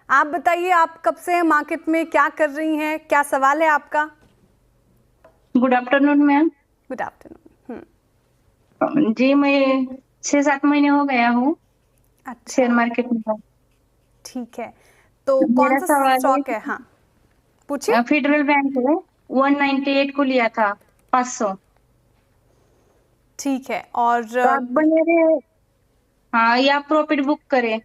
आप बताइए, आप कब से हैं मार्केट में, क्या कर रही हैं, क्या सवाल है आपका? Good afternoon ma'am. Good afternoon. जी मैं 6-7 महीने हो गया हूँ शेयर अच्छा, मार्केट में। ठीक है। तो कौन मेरा सा सवाल है स्टॉक है? हाँ, पूछिए। फेडरल बैंक है, 198 को लिया था 500। ठीक है। और तो आप बने रहे, हाँ, या प्रॉफिट बुक करें।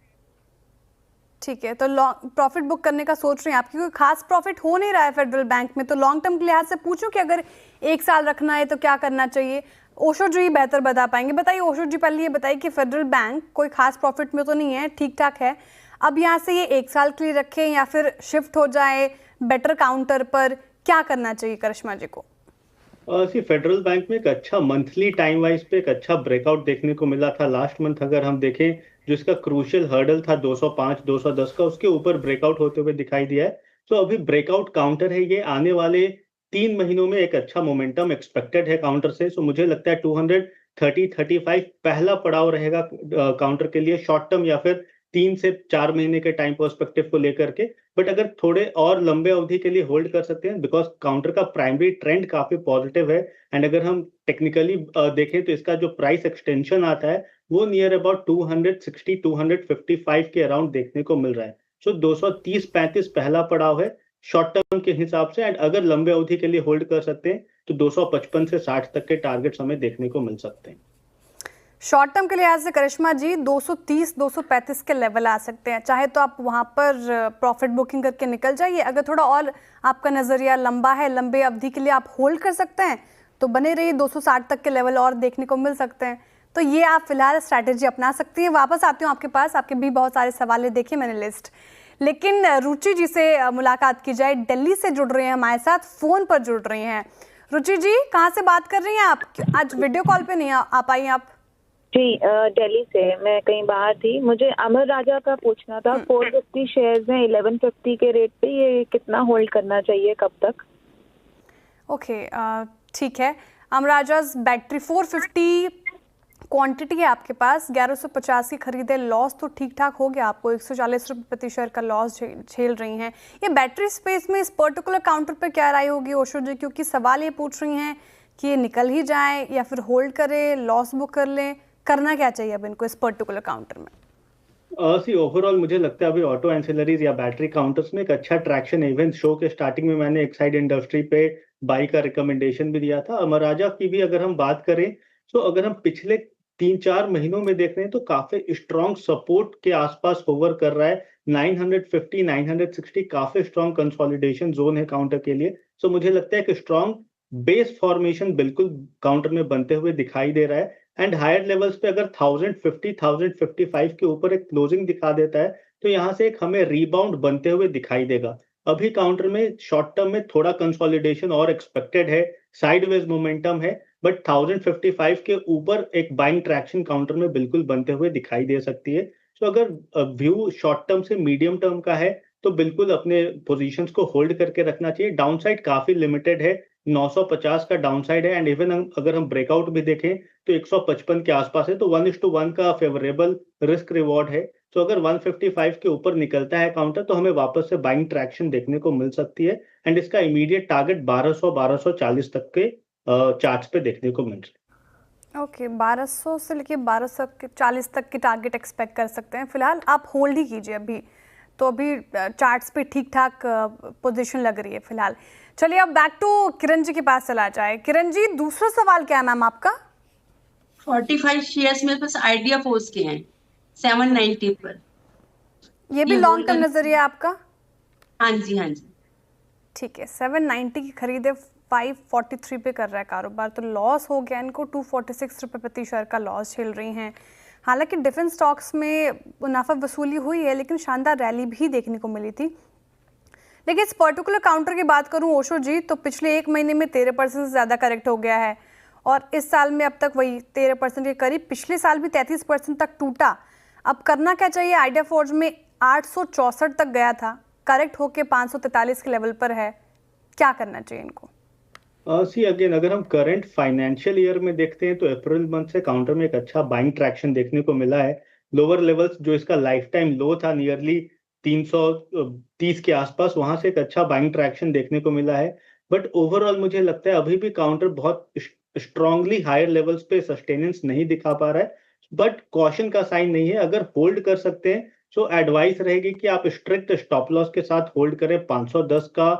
ठीक है, तो लॉन्ग प्रॉफिट बुक करने का सोच रहे हैं आप, क्योंकि खास प्रॉफिट हो नहीं रहा है फेडरल बैंक में, तो लॉन्ग टर्म के लिहाज से पूछूं कि अगर 1 साल रखना है तो क्या करना चाहिए? ओशो जी बेहतर बता पाएंगे। बताइए ओशो जी, पहले ये बताइए कि फेडरल बैंक कोई खास प्रॉफिट में तो नहीं है, ठीक ठाक है। अब यहाँ से ये 1 साल के लिए रखें या फिर शिफ्ट हो जाए बेटर काउंटर पर, क्या करना चाहिए करिश्मा जी को? सी फेडरल बैंक में एक अच्छा मंथली टाइम वाइज पे एक अच्छा ब्रेकआउट देखने को मिला था लास्ट मंथ। अगर हम देखें, जो इसका क्रूशियल हर्डल था 205 210 का, उसके ऊपर ब्रेकआउट होते हुए दिखाई दिया है। तो अभी ब्रेकआउट काउंटर है ये, आने वाले 3 महीनों में एक अच्छा मोमेंटम एक्सपेक्टेड है काउंटर से। सो मुझे लगता है 230-35 पहला पड़ाव रहेगा काउंटर के लिए, शॉर्ट टर्म या फिर 3 से 4 महीने के टाइम पर्सपेक्टिव को लेकर के। बट अगर थोड़े और लंबे अवधि के लिए होल्ड कर सकते हैं, बिकॉज काउंटर का प्राइमरी ट्रेंड काफी पॉजिटिव है। एंड अगर हम टेक्निकली देखें तो इसका जो प्राइस एक्सटेंशन आता है वो नियर अबाउट 260-255 के अराउंड देखने को मिल रहा है। सो 230-35 पहला पड़ाव है शॉर्ट टर्म के हिसाब से। एंड अगर लंबे अवधि के लिए होल्ड कर सकते हैं तो 255 से 60 तक के टारगेट्स हमें देखने को मिल सकते हैं। शॉर्ट टर्म के लिहाज से करिश्मा जी 230 235 के लेवल आ सकते हैं, चाहे तो आप वहां पर प्रॉफिट बुकिंग करके निकल जाइए। अगर थोड़ा और आपका नजरिया लंबा है, लंबे अवधि के लिए आप होल्ड कर सकते हैं, तो बने रहिए, 260 तक के लेवल और देखने को मिल सकते हैं। तो ये आप फिलहाल स्ट्रैटेजी अपना सकती हैं। वापस आती हूँ आपके पास, आपके भी बहुत सारे सवाल देखे मैंने लिस्ट। लेकिन रुचि जी से मुलाकात की जाए, दिल्ली से जुड़ रहे हैं हमारे साथ, फोन पर जुड़ रही हैं। रुचि जी, कहाँ से बात कर रही हैं आप? आज वीडियो कॉल पे नहीं आ पाई आप? जी दिल्ली से। मैं कहीं बाहर थी। मुझे अमर राजा का पूछना था। 450 शेयर्स हैं 1150 के रेट पे, ये कितना होल्ड करना चाहिए, कब तक? ओके, ठीक है। अमराजाज बैटरी 450 क्वांटिटी है आपके पास, 1150 की खरीदे, लॉस तो ठीक ठाक हो गया आपको, 140 रुपये प्रति शेयर का लॉस झेल रही हैं। ये बैटरी स्पेस में इस पर्टिकुलर काउंटर पर क्या राय होगी ओशो जी? क्योंकि सवाल ये पूछ रही हैं कि ये निकल ही जाए या फिर होल्ड करें, लॉस बुक कर लें, करना क्या चाहिए अब इनको इस पर्टिकुलर काउंटर में? सी ओवरऑल मुझे लगता है अभी ऑटो एंसिलरीज या बैटरी काउंटर्स में एक अच्छा ट्रैक्शन है। इवन शो के स्टार्टिंग में मैंने एक्साइड इंडस्ट्री पे बाई का रिकमेंडेशन भी दिया था। अमराजा की भी अगर हम बात करें, तो अगर हम पिछले 3-4 महीनों में देख रहे हैं तो काफी स्ट्रॉन्ग सपोर्ट के आसपास होवर कर रहा है। 950 960 काफी स्ट्रॉन्ग कंसोलिडेशन जोन है काउंटर के लिए। सो मुझे लगता है कि स्ट्रॉन्ग बेस फॉर्मेशन बिल्कुल काउंटर में बनते हुए दिखाई दे रहा है। एंड हायर लेवल्स पे अगर 1050 1055 के ऊपर एक क्लोजिंग दिखा देता है तो यहाँ से एक हमें रीबाउंड बनते हुए दिखाई देगा। अभी काउंटर में शॉर्ट टर्म में थोड़ा कंसोलिडेशन और एक्सपेक्टेड है, साइडवेज मोमेंटम है। बट 1055 के ऊपर एक बाइंग ट्रैक्शन काउंटर में बिल्कुल बनते हुए दिखाई दे सकती है। तो अगर व्यू शॉर्ट टर्म से मीडियम टर्म का है तो बिल्कुल अपने पोजीशंस को होल्ड करके रखना चाहिए। डाउनसाइड काफी लिमिटेड है, 950 का डाउनसाइड है। एंड इवन अगर हम ब्रेकआउट भी देखें तो 155 के आसपास है, तो 1:1 का फेवरेबल रिस्क रिवॉर्ड है। तो अगर 155 के ऊपर निकलता है काउंटर तो हमें वापस से बाइंग ट्रैक्शन देखने को मिल सकती है। एंड इसका इमीडिएट टारगेट 1200-1240 तक के चार्ट्स पे देखने को मिल रहा है। ओके, 1200 से लेके 1240 तक की टारगेट एक्सपेक्ट कर सकते हैं। फिलहाल आप होल्ड ही कीजिए अभी, तो अभी चार्ट्स पे ठीक ठाक पोजीशन लग रही है फिलहाल। चलिए अब बैक टू किरण जी के पास चला जाए। किरण जी, दूसरा सवाल क्या है मैम आपका? 45 शेयर्स में बस आइडिया फोर्स के हैं 790 पर। ये भी ये लॉन्ग होल्ड टर्म कर, नजरिया है आपका? हाँ जी हाँ जी। ठीक है, 790 की खरीदे, 543 पे कर रहा है कारोबार, तो लॉस हो गया इनको, 246 रुपये प्रति शेयर का लॉस झेल रही हैं। हालांकि डिफेंस स्टॉक्स में मुनाफा वसूली हुई है, लेकिन शानदार रैली भी देखने को मिली थी। लेकिन इस पर्टिकुलर काउंटर की बात करूं ओशो जी, तो पिछले 1 महीने में 13% से ज़्यादा करेक्ट हो गया है, और इस साल में अब तक वही 13% के करीब, पिछले साल भी 33% तक टूटा। अब करना क्या चाहिए? आइडिया फोर्ज में 864 तक गया था, करेक्ट होके 543 के लेवल पर है, क्या करना चाहिए इनको? सी अगेन अगर हम करंट फाइनेंशियल ईयर में देखते हैं तो अप्रैल मंथ से काउंटर में एक अच्छा बाइंग ट्रैक्शन देखने को मिला है। लोअर लेवल्स जो इसका लाइफ टाइम लो था नियरली 330 के आसपास, वहां से एक अच्छा बाइंग ट्रैक्शन देखने को मिला है। बट ओवरऑल मुझे लगता है अभी भी काउंटर बहुत स्ट्रांगली हायर लेवल्स पे सस्टेनेंस नहीं दिखा पा रहा है, बट कॉशन का साइन नहीं है। अगर होल्ड कर सकते हैं तो एडवाइस रहेगी कि आप स्ट्रिक्ट स्टॉप लॉस के साथ होल्ड करें। 510 का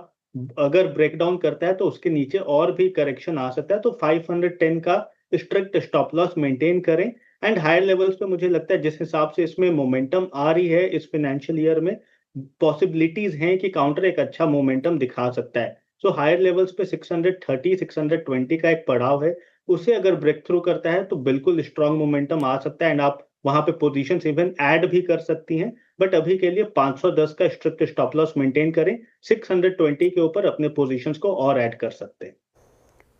अगर ब्रेकडाउन करता है तो उसके नीचे और भी करेक्शन आ सकता है, तो 510 का स्ट्रिक्ट स्टॉप लॉस मेंटेन करें। एंड हायर लेवल्स पे मुझे लगता है जिस हिसाब से इसमें मोमेंटम आ रही है इस फाइनेंशियल ईयर में, पॉसिबिलिटीज हैं कि काउंटर एक अच्छा मोमेंटम दिखा सकता है। सो हायर लेवल्स पे 630 620 का एक पड़ाव है, उसे अगर ब्रेक थ्रू करता है तो बिल्कुल स्ट्रांग मोमेंटम आ सकता है एंड आप वहां पे पोजीशंस इवन ऐड भी कर सकती हैं। बट अभी के लिए 510 का स्ट्रिक्ट स्टॉप लॉस मेंटेन करें, 620 के ऊपर अपने पोजीशंस को और ऐड कर सकते हैं।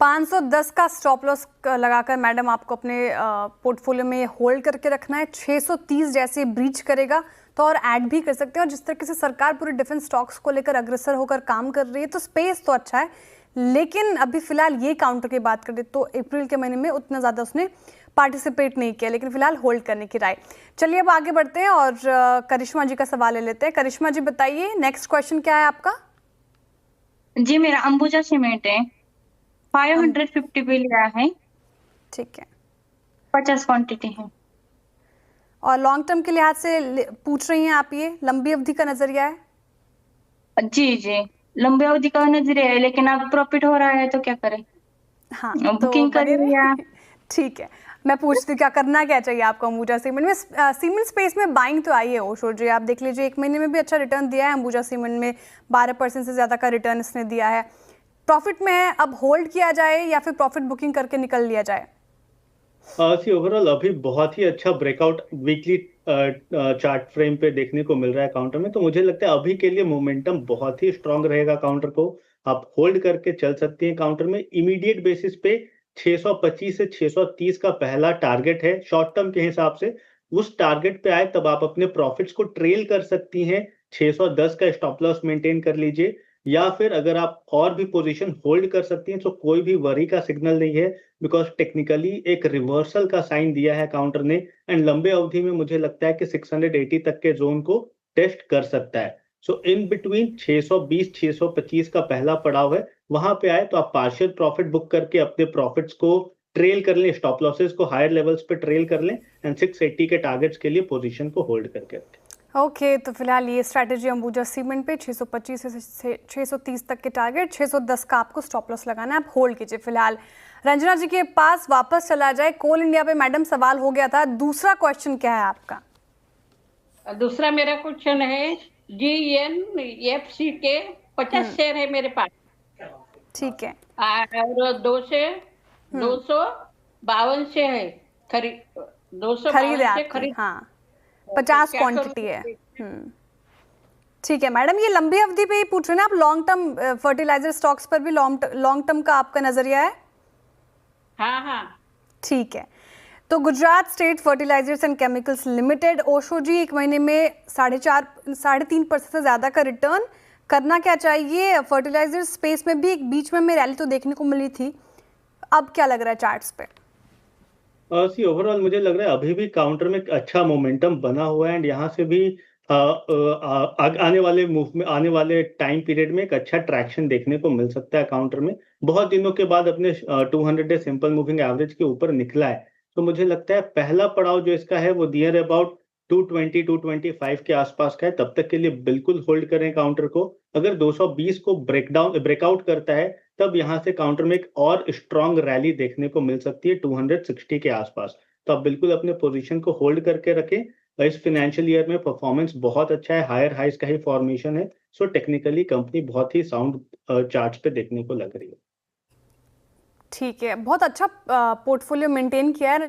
510 का स्टॉप लॉस लगाकर मैडम आपको अपने पोर्टफोलियो में होल्ड करके रखना है। 630 जैसे ब्रीच करेगा तो और ऐड भी कर सकते हैं। और जिस तरीके से सरकार पूरे डिफेंस स्टॉक्स को लेकर अग्रसर होकर काम कर रही है तो स्पेस तो अच्छा है, लेकिन अभी फिलहाल ये काउंटर की बात करें तो अप्रैल के महीने में उतना ज़्यादा उसने पार्टिसिपेट नहीं किया, लेकिन फिलहाल होल्ड करने की राय। चलिए अब आगे बढ़ते हैं और करिश्मा जी का सवाल ले लेते हैं। करिश्मा जी बताइए, नेक्स्ट क्वेश्चन क्या है आपका? जी मेरा अंबुजा सीमेंट है, 550 पे लिया है, ठीक है। 50 क्वांटिटी है। और लॉन्ग टर्म के लिहाज से पूछ रही हैं आप, ये लंबी अवधि का नजरिया है? जी जी लंबी अवधि का नजरिया है, लेकिन अब प्रॉफिट हो रहा है तो क्या करें? हाँ, बुकिंग तो बने कर लिया। रहे। ठीक है, मैं पूछती हूँ क्या करना क्या चाहिए आपको अंबुजा सीमेंट में? सीमेंट स्पेस में बाइंग तो आई है ओशो जी, आप देख लीजिए 1 महीने में भी अच्छा रिटर्न दिया है अंबुजा सीमेंट में, 12% से ज़्यादा का रिटर्न इसने दिया है। प्रॉफिट में है, अब होल्ड किया जाए या फिर प्रॉफिट बुकिंग करके निकल लिया जाए? ओवरऑल अभी बहुत ही अच्छा ब्रेकआउट वीकली चार्ट फ्रेम पे देखने को मिल रहा है काउंटर में, तो मुझे लगता है अभी के लिए मोमेंटम बहुत ही स्ट्रांग रहेगा काउंटर को। आप होल्ड करके चल सकती हैं काउंटर में। इमीडिएट बेसिस पे 625 से 630 का पहला टारगेट है शॉर्ट टर्म के हिसाब से। उस टारगेट पे आए तब आप अपने प्रॉफिट्स को ट्रेल कर सकती हैं। 610 का स्टॉप लॉस मेंटेन कर लीजिए, या फिर अगर आप और भी पोजीशन होल्ड कर सकती हैं तो कोई भी वरी का सिग्नल नहीं है, बिकॉज टेक्निकली एक रिवर्सल का साइन दिया है काउंटर ने। एंड लंबे अवधि में मुझे लगता है कि 680 तक के जोन को टेस्ट कर सकता है। सो इन बिटवीन 620 625 का पहला पड़ाव है, वहां पे आए तो आप पार्शियल प्रॉफिट बुक करके अपने प्रॉफिट्स को ट्रेल कर लें, स्टॉप लॉसेस को हायर लेवल्स पे ट्रेल कर लें एंड 680 के टारगेट्स के लिए पोजीशन को होल्ड करके रखें। ओके, तो फिलहाल ये स्ट्रैटेजी अंबुजा सीमेंट पे 625 से 630 तक के टारगेट, 610 का आपको स्टॉप लॉस लगाना है, आप होल्ड कीजिए फिलहाल। रंजना जी के पास वापस चला जाए, कोल इंडिया पे मैडम सवाल हो गया था, दूसरा क्वेश्चन क्या है आपका? दूसरा मेरा क्वेश्चन है GNFC के 50 शेयर है मेरे पास, ठीक है, और 252 से है खरीद, 252 है से आपकी, खरीद। हाँ 50 क्या क्वांटिटी करूं? है। ठीक है मैडम, ये लंबी अवधि पे ही पूछ रहे हैं आप, लॉन्ग टर्म फर्टिलाइजर स्टॉक्स पर भी लॉन्ग टर्म का आपका नजरिया है? हाँ हाँ ठीक है, तो Gujarat state fertilizers and chemicals limited Osho ji 1 महीने में 3.5% से ज़्यादा का रिटर्न, करना क्या चाहिए? फर्टिलाइजर स्पेस में भी एक बीच में रैली तो देखने को मिली थी, अब क्या लग रहा है चार्ट्स पे? ओवरऑल मुझे लग रहा है अभी भी काउंटर में अच्छा मोमेंटम बना हुआ है एंड यहाँ से भी आने वाले मूव में, आने वाले टाइम पीरियड में एक अच्छा ट्रैक्शन देखने को मिल सकता है काउंटर में। बहुत दिनों के बाद अपने 200 डे सिंपल मूविंग एवरेज के ऊपर निकला है, तो मुझे लगता है पहला पड़ाव जो इसका है वो नियर अबाउट 220 225 के आसपास का है। तब तक के लिए बिल्कुल होल्ड करें काउंटर को। अगर 220 को ब्रेकआउट करता है तब यहाँ से काउंटर में एक और स्ट्रॉन्ग रैली देखने को मिल सकती है 260 के आसपास, तो आप बिल्कुल अपने पोजीशन को होल्ड करके रखें। इस फाइनेंशियल ईयर में परफॉर्मेंस बहुत अच्छा है, हायर हाइस का ही फॉर्मेशन है, सो टेक्निकली कंपनी बहुत ही साउंड चार्ट्स पे देखने को लग रही है। ठीक है, बहुत अच्छा पोर्टफोलियो मेंटेन किया है